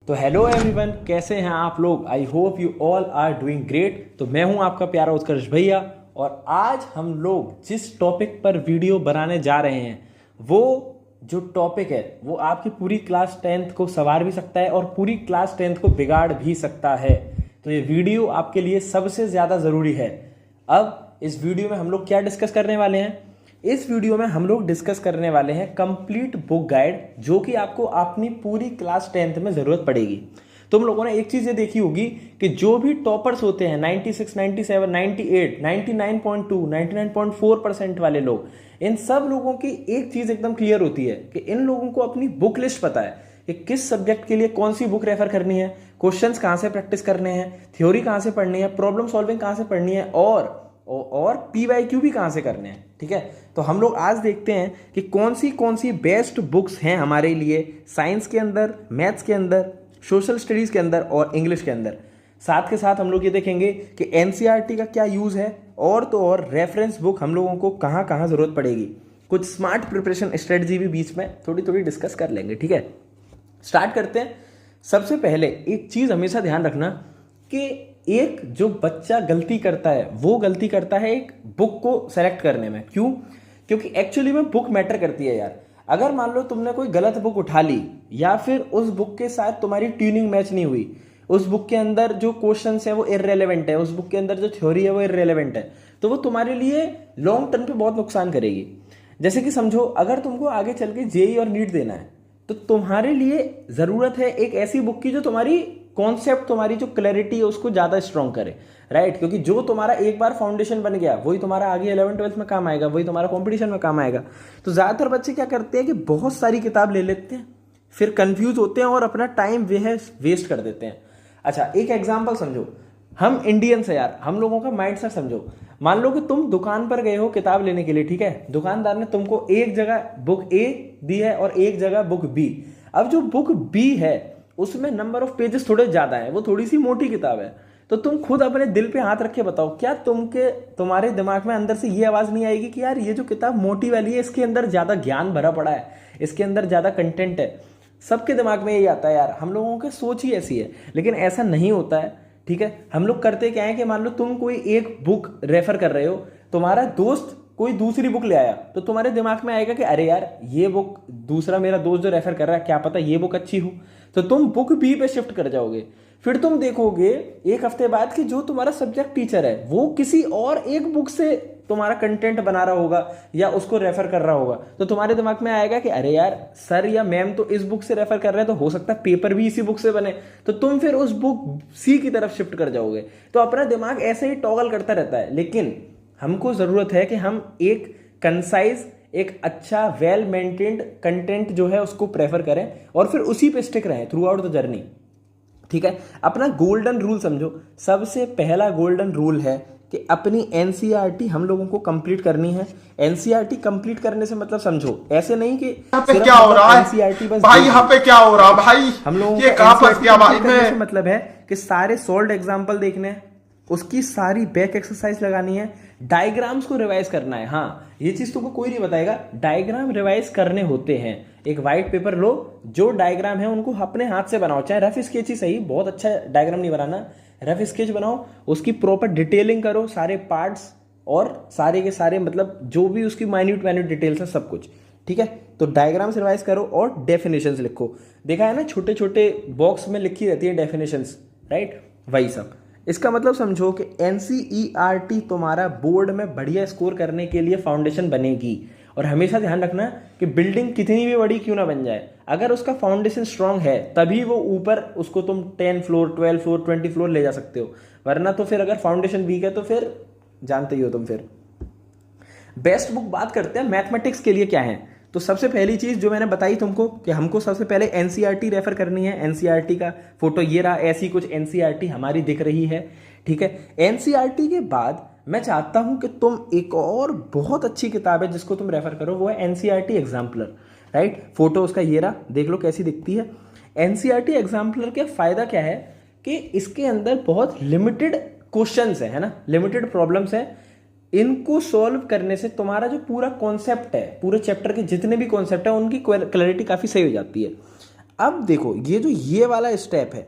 तो hello everyone, कैसे हैं आप लोग। I hope you all are doing great. तो मैं हूं आपका प्यारा उत्कर्ष भैया, और आज हम लोग जिस टॉपिक पर वीडियो बनाने जा रहे हैं वो जो टॉपिक है वो आपकी पूरी क्लास 10th को संवार भी सकता है और पूरी क्लास 10th को बिगाड़ भी सकता है। तो ये वीडियो आपके लिए सबसे ज़्यादा ज़रूरी है। अब इस वीडियो में हम लोग क्या डिस्कस करने वाले हैं? इस वीडियो में हम लोग डिस्कस करने वाले हैं कंप्लीट बुक गाइड, जो कि आपको अपनी पूरी क्लास 10th में ज़रूरत पड़ेगी। तुम लोगों ने एक चीज़ ये देखी होगी कि जो भी टॉपर्स होते हैं 96, 97, 98, 99.2, 99.4% वाले लोग, इन सब लोगों की एक चीज़ एकदम क्लियर होती है कि इन लोगों को अपनी बुक लिस्ट पता है कि किस सब्जेक्ट के लिए कौन सी बुक रेफर करनी है, क्वेश्चंस कहाँ से प्रैक्टिस करने हैं, थ्योरी कहाँ से पढ़नी है, प्रॉब्लम सॉल्विंग कहाँ से पढ़नी है, और PYQ भी कहाँ से करने हैं। ठीक है, तो हम लोग आज देखते हैं कि कौन सी बेस्ट बुक्स हैं हमारे लिए साइंस के अंदर, मैथ्स के अंदर, सोशल स्टडीज़ के अंदर और इंग्लिश के अंदर। साथ के साथ हम लोग ये देखेंगे कि NCERT का क्या यूज़ है, और तो और रेफरेंस बुक हम लोगों को कहाँ कहाँ ज़रूरत पड़ेगी। कुछ स्मार्ट प्रिपरेशन स्ट्रेटजी भी बीच में थोड़ी थोड़ी डिस्कस कर लेंगे। ठीक है, स्टार्ट करते हैं। सबसे पहले एक चीज़ हमेशा ध्यान रखना कि एक जो बच्चा गलती करता है वो गलती करता है एक बुक को सेलेक्ट करने में। क्यों? क्योंकि एक्चुअली में बुक मैटर करती है यार। अगर मान लो तुमने कोई गलत बुक उठा ली, या फिर उस बुक के साथ तुम्हारी ट्यूनिंग मैच नहीं हुई, उस बुक के अंदर जो क्वेश्चंस है वो इररेलेवेंट है, उस बुक के अंदर जो थ्योरी है वो इररेलेवेंट है, तो वो तुम्हारे लिए लॉन्ग टर्म पे बहुत नुकसान करेगी। जैसे कि समझो, अगर तुमको आगे चल के जेई और नीट देना है, तो तुम्हारे लिए ज़रूरत है एक ऐसी बुक की जो तुम्हारी कॉन्सेप्ट, तुम्हारी जो क्लैरिटी है उसको ज़्यादा स्ट्रॉन्ग करे, राइट? क्योंकि जो तुम्हारा एक बार फाउंडेशन बन गया वही तुम्हारा आगे 11th-12th में काम आएगा, वही तुम्हारा कंपटीशन में काम आएगा। तो ज़्यादातर बच्चे क्या करते हैं कि बहुत सारी किताब ले लेते हैं, फिर कंफ्यूज होते हैं और अपना टाइम वेस्ट कर देते हैं। अच्छा, एक एग्जाम्पल समझो, हम इंडियंस है यार, हम लोगों का माइंड सेट समझो। मान लो कि तुम दुकान पर गए हो किताब लेने के लिए, ठीक है? दुकानदार ने तुमको एक जगह बुक A दी है और एक जगह बुक B। अब जो बुक B है उसमें नंबर ऑफ पेजेस थोड़े ज्यादा है, वो थोड़ी सी मोटी किताब है। तो तुम खुद अपने दिल पे हाथ रख के बताओ, क्या तुम्हारे दिमाग में अंदर से ये आवाज नहीं आएगी कि यार ये जो किताब मोटी वाली है इसके अंदर ज्यादा ज्ञान भरा पड़ा है, इसके अंदर ज्यादा कंटेंट है? सबके दिमाग में यही आता है यार, हम लोगों की सोच ही ऐसी है। लेकिन ऐसा नहीं होता है। ठीक है, हम लोग करते क्या है कि मान लो तुम कोई एक बुक रेफर कर रहे हो, तुम्हारा दोस्त कोई दूसरी बुक ले आया, तो तुम्हारे दिमाग में आएगा कि अरे यार ये बुक दूसरा मेरा दोस्त जो रेफर कर रहा है, क्या पता ये बुक अच्छी हो, तो तुम बुक B पे शिफ्ट कर जाओगे। फिर तुम देखोगे एक हफ्ते बाद कि जो तुम्हारा सब्जेक्ट टीचर है वो किसी और एक बुक से तुम्हारा कंटेंट बना रहा होगा या उसको रेफर कर रहा होगा, तो तुम्हारे दिमाग में आएगा कि अरे यार सर या मैम तो इस बुक से रेफर कर रहे हैं, तो हो सकता है पेपर भी इसी बुक से बने, तो तुम फिर उस बुक C की तरफ शिफ्ट कर जाओगे। तो अपना दिमाग ऐसे ही टॉगल करता रहता है। लेकिन हमको जरूरत है कि हम एक कंसाइज, एक अच्छा वेल मेंटेन्ड कंटेंट जो है उसको प्रेफर करें और फिर उसी पे स्टिक रहें थ्रू आउट द जर्नी। ठीक है, अपना गोल्डन रूल समझो। सबसे पहला गोल्डन रूल है कि अपनी NCERT हम लोगों को कंप्लीट करनी है। NCERT कंप्लीट करने से मतलब समझो, ऐसे नहीं कि यहाँ पे क्या हो रहा है NCERT बस भाई, यहाँ पे क्या हो रहा है भाई, हम लोगों ये को कहाँ फंस गया भाई करने से मैं। मतलब है कि सारे सॉल्व्ड एग्जाम्पल देखने हैं, उसकी सारी बैक एक्सरसाइज लगानी है, डायग्राम्स को रिवाइज करना है। हाँ, ये चीज तुमको कोई नहीं बताएगा, डायग्राम रिवाइज करने होते हैं। एक व्हाइट पेपर लो, जो डायग्राम है उनको अपने हाथ से बनाओ, चाहे रफ स्केच ही सही, बहुत अच्छा डायग्राम नहीं बनाना, रफ स्केच बनाओ, उसकी प्रॉपर डिटेलिंग करो, सारे पार्ट्स और सारे के सारे मतलब जो भी उसकी माइन्यूट डिटेल्स है सब कुछ। ठीक है, तो डायग्राम्स रिवाइज करो और डेफिनेशंस लिखो। देखा है ना, छोटे छोटे बॉक्स में लिखी रहती है डेफिनेशंस, राइट? वही सब। इसका मतलब समझो कि NCERT तुम्हारा बोर्ड में बढ़िया स्कोर करने के लिए फाउंडेशन बनेगी। और हमेशा ध्यान रखना कि बिल्डिंग कितनी भी बड़ी क्यों ना बन जाए, अगर उसका फाउंडेशन स्ट्रांग है तभी वो ऊपर उसको तुम 10 फ्लोर, 12 फ्लोर, 20 फ्लोर ले जा सकते हो। वरना तो फिर अगर फाउंडेशन वीक है तो फिर जानते ही हो तुम। फिर बेस्ट बुक बात करते हैं मैथमेटिक्स के लिए क्या है। तो सबसे पहली चीज जो मैंने बताई तुमको कि हमको सबसे पहले NCERT रेफर करनी है। NCERT का फोटो ये रहा, ऐसी कुछ NCERT हमारी दिख रही है। ठीक है, NCERT के बाद मैं चाहता हूं कि तुम एक और बहुत अच्छी किताब है जिसको तुम रेफर करो, वो है NCERT एग्जाम्पलर, राइट? फोटो उसका ये रहा, देख लो कैसी दिखती है। NCERT एग्जाम्पलर का फायदा क्या है कि इसके अंदर बहुत लिमिटेड क्वेश्चंस है ना, लिमिटेड प्रॉब्लम्स है। इनको सॉल्व करने से तुम्हारा जो पूरा कॉन्सेप्ट है, पूरे चैप्टर के जितने भी कॉन्सेप्ट है उनकी क्लैरिटी काफी सही हो जाती है। अब देखो ये जो ये वाला स्टेप है,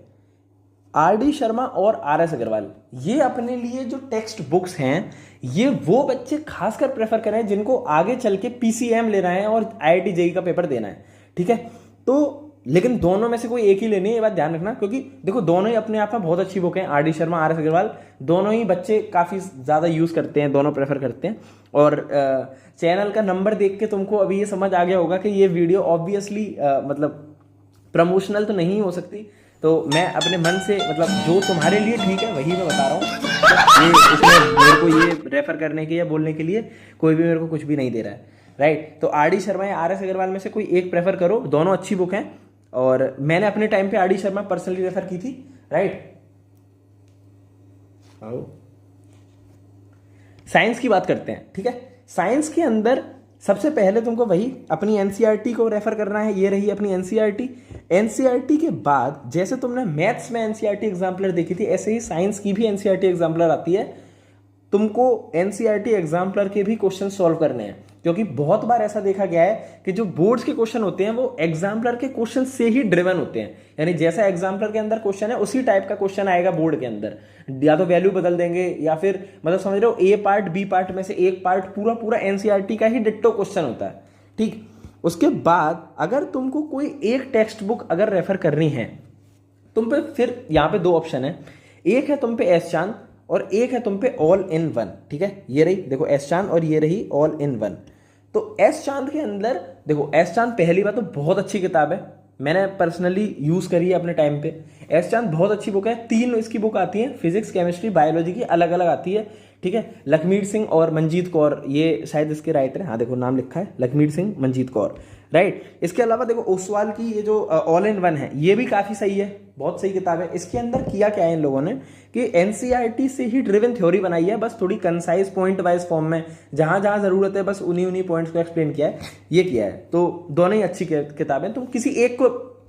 आर.डी. शर्मा और आर.एस. अग्रवाल, ये अपने लिए जो टेक्स्ट बुक्स हैं ये वो बच्चे खासकर प्रेफर करें जिनको आगे चल के पीसीएम लेना है और आईआईटी जेईई का पेपर देना है, ठीक है। तो लेकिन दोनों में से कोई एक ही लेनी है, ये बात ध्यान रखना, क्योंकि देखो दोनों ही अपने आप में बहुत अच्छी बुक हैं। आर.डी. शर्मा, आर.एस. अग्रवाल, दोनों ही बच्चे काफ़ी ज़्यादा यूज़ करते हैं, दोनों प्रेफर करते हैं। और चैनल का नंबर देख के तुमको अभी ये समझ आ गया होगा कि ये वीडियो ऑब्वियसली मतलब प्रमोशनल तो नहीं हो सकती, तो मैं अपने मन से मतलब जो तुम्हारे लिए ठीक है वही मैं बता रहा हूँ। ये इसमें मेरे को ये रेफर करने के या बोलने के लिए कोई भी मेरे को कुछ भी नहीं दे रहा है, राइट। तो आर.डी. शर्मा या आर.एस. अग्रवाल में से कोई एक प्रेफर करो, दोनों अच्छी बुक हैं। और मैंने अपने टाइम पे आर.डी. शर्मा पर्सनली रेफर की थी, राइट। साइंस की बात करते हैं, ठीक है। साइंस के अंदर सबसे पहले तुमको वही अपनी एनसीईआरटी को रेफर करना है, ये रही अपनी एनसीईआरटी। एनसीईआरटी के बाद जैसे तुमने मैथ्स में एनसीईआरटी एग्जाम्पलर देखी थी, ऐसे ही साइंस की भी एनसीईआरटी एग्जाम्पलर आती है। तुमको एनसीईआरटी एग्जाम्पलर के भी क्वेश्चन सॉल्व करने हैं, क्योंकि बहुत बार ऐसा देखा गया है कि जो बोर्ड्स के क्वेश्चन होते हैं वो एग्जाम्पलर के क्वेश्चन से ही ड्रिवन होते हैं। यानी जैसा एग्जाम्पलर के अंदर क्वेश्चन है उसी टाइप का क्वेश्चन आएगा बोर्ड के अंदर, या तो वैल्यू बदल देंगे या फिर मतलब समझ रहे हो ए पार्ट बी पार्ट में से एक पार्ट पूरा पूरा एनसीईआरटी का ही डिट्टो क्वेश्चन होता है, ठीक। उसके बाद अगर तुमको कोई एक टेक्स्ट बुक अगर रेफर करनी है तुम पे फिर यहाँ पे दो ऑप्शन है, एक है तुम पे एस चांद और एक है तुम पे ऑल इन वन, ठीक है। ये रही देखो एस चांद और ये रही ऑल इन वन। तो एस चांद के अंदर देखो, एस चांद पहली बात तो बहुत अच्छी किताब है, मैंने पर्सनली यूज करी है अपने टाइम पे। एस चांद बहुत अच्छी बुक है, 3 इसकी बुक आती है, फिजिक्स केमिस्ट्री बायोलॉजी की अलग अलग आती है, ठीक है। लखमीर सिंह और मंजीत कौर ये शायद इसके राइटर हैं, हाँ देखो नाम लिखा है लखमीर सिंह मंजीत कौर, राइट। इसके अलावा देखो ओसवाल की ये जो ऑल इन वन है ये भी काफी सही है, बहुत सही किताब है। इसके अंदर किया क्या है इन लोगों ने कि एनसीईआरटी से ही ड्रिवन थ्योरी बनाई है, बस थोड़ी कंसाइज पॉइंट वाइज फॉर्म में, जहां जहां जरूरत है बस उन्हीं पॉइंट्स को एक्सप्लेन किया है, ये किया है। तो दोनों ही अच्छी किताबें, तुम किसी एक को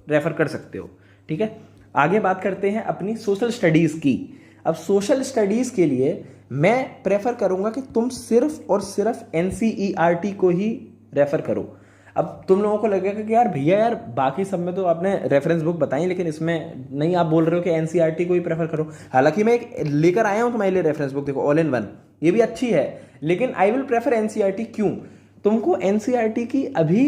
रेफर कर सकते हो, ठीक है। आगे बात करते हैं अपनी सोशल स्टडीज की। अब सोशल स्टडीज के लिए मैं प्रेफर करूंगा कि तुम सिर्फ और सिर्फ एनसीईआरटी को ही रेफर करो। अब तुम लोगों को लगेगा कि यार भैया यार बाकी सब में तो आपने रेफरेंस बुक बताई लेकिन इसमें नहीं, आप बोल रहे हो कि एनसीईआरटी को ही प्रेफर करो। हालांकि मैं एक लेकर आया हूं तुम्हारे लिए रेफरेंस बुक, देखो ऑल इन वन, ये भी अच्छी है, लेकिन आई विल प्रेफर एनसीईआरटी। क्यों? तुमको एनसीईआरटी की अभी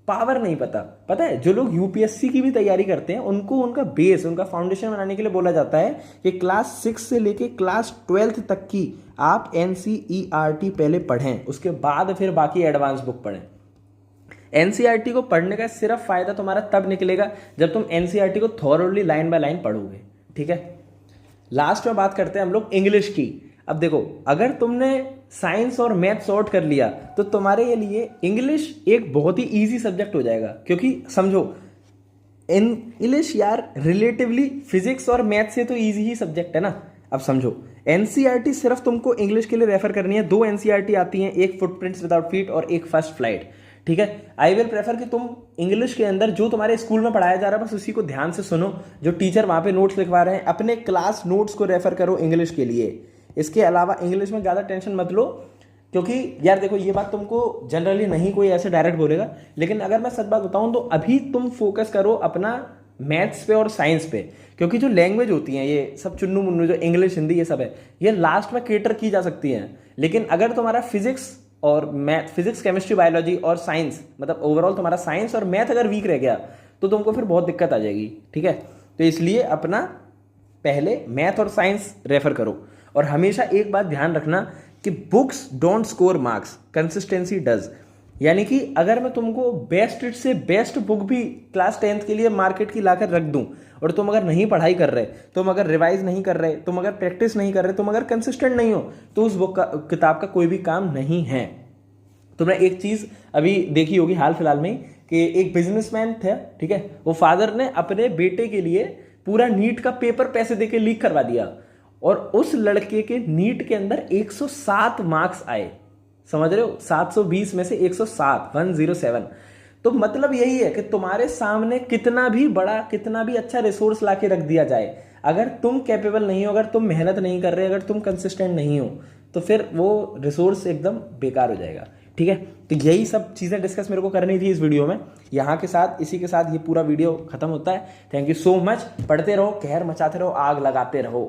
पावर नहीं पता है। जो लोग यूपीएससी की भी तैयारी करते हैं उनको उनका बेस, उनका फाउंडेशन बनाने के लिए बोला जाता है कि क्लास 6 से लेके क्लास 12th तक की आप एनसीईआरटी पहले पढ़ें, उसके बाद फिर बाकी एडवांस बुक पढ़ें। एनसीईआरटी को पढ़ने का सिर्फ फायदा तुम्हारा तब निकलेगा जब तुम एनसीईआरटी को थॉरोली लाइन बाय लाइन पढ़ोगे, ठीक है। लास्ट में बात करते हैं हम लोग इंग्लिश की। अब देखो अगर तुमने साइंस और मैथ सॉर्ट कर लिया तो तुम्हारे लिए इंग्लिश एक बहुत ही इजी सब्जेक्ट हो जाएगा, क्योंकि समझो इंग्लिश यार रिलेटिवली फिजिक्स और मैथ से तो इजी ही सब्जेक्ट है ना। अब समझो एनसीईआरटी सिर्फ तुमको इंग्लिश के लिए रेफर करनी है, 2 एनसीईआरटी आती हैं, एक फुटप्रिंट्स विदाउट फीट और एक फर्स्ट फ्लाइट, ठीक है। आई विल प्रेफर कि तुम इंग्लिश के अंदर जो तुम्हारे स्कूल में पढ़ाया जा रहा है बस उसी को ध्यान से सुनो, जो टीचर वहां पे नोट्स लिखवा रहे हैं अपने क्लास नोट्स को रेफर करो इंग्लिश के लिए। इसके अलावा इंग्लिश में ज़्यादा टेंशन मत लो, क्योंकि यार देखो ये बात तुमको जनरली नहीं कोई ऐसे डायरेक्ट बोलेगा, लेकिन अगर मैं सच बात बताऊं तो अभी तुम फोकस करो अपना मैथ्स पे और साइंस पे, क्योंकि जो लैंग्वेज होती हैं ये सब चुन्नू मुन्नू जो इंग्लिश हिंदी ये सब है ये लास्ट में केटर की जा सकती हैं। लेकिन अगर तुम्हारा फिजिक्स और मैथ, फिजिक्स केमिस्ट्री बायोलॉजी और साइंस मतलब ओवरऑल तुम्हारा साइंस और मैथ अगर वीक रह गया तो तुमको फिर बहुत दिक्कत आ जाएगी, ठीक है। तो इसलिए अपना पहले मैथ और साइंस रेफर करो। और हमेशा एक बात ध्यान रखना कि books don't score marks, consistency does. यानी कि अगर मैं तुमको बेस्ट से बेस्ट बुक भी क्लास 10th के लिए मार्केट की लाकर रख दूं और तुम अगर नहीं पढ़ाई कर रहे, तुम अगर रिवाइज नहीं कर रहे, तुम अगर प्रैक्टिस नहीं कर रहे, तुम अगर कंसिस्टेंट नहीं हो तो उस बुक का किताब का कोई भी काम नहीं है। तुमने एक चीज अभी देखी होगी हाल फिलहाल में कि एक बिजनेसमैन थे, ठीक है, वो फादर ने अपने बेटे के लिए पूरा नीट का पेपर पैसे देके लीक करवा दिया और उस लड़के के नीट के अंदर 107 मार्क्स आए, समझ रहे हो, 720 में से 107, 107। तो मतलब यही है कि तुम्हारे सामने कितना भी बड़ा कितना भी अच्छा रिसोर्स लाके रख दिया जाए, अगर तुम कैपेबल नहीं हो, अगर तुम मेहनत नहीं कर रहे, अगर तुम कंसिस्टेंट नहीं हो तो फिर वो रिसोर्स एकदम बेकार हो जाएगा, ठीक है। तो यही सब चीज़ें डिस्कस मेरे को करनी थी इस वीडियो में। यहाँ के साथ इसी के साथ ये पूरा वीडियो खत्म होता है। Thank you so much. पढ़ते रहो, कहर मचाते रहो, आग लगाते रहो।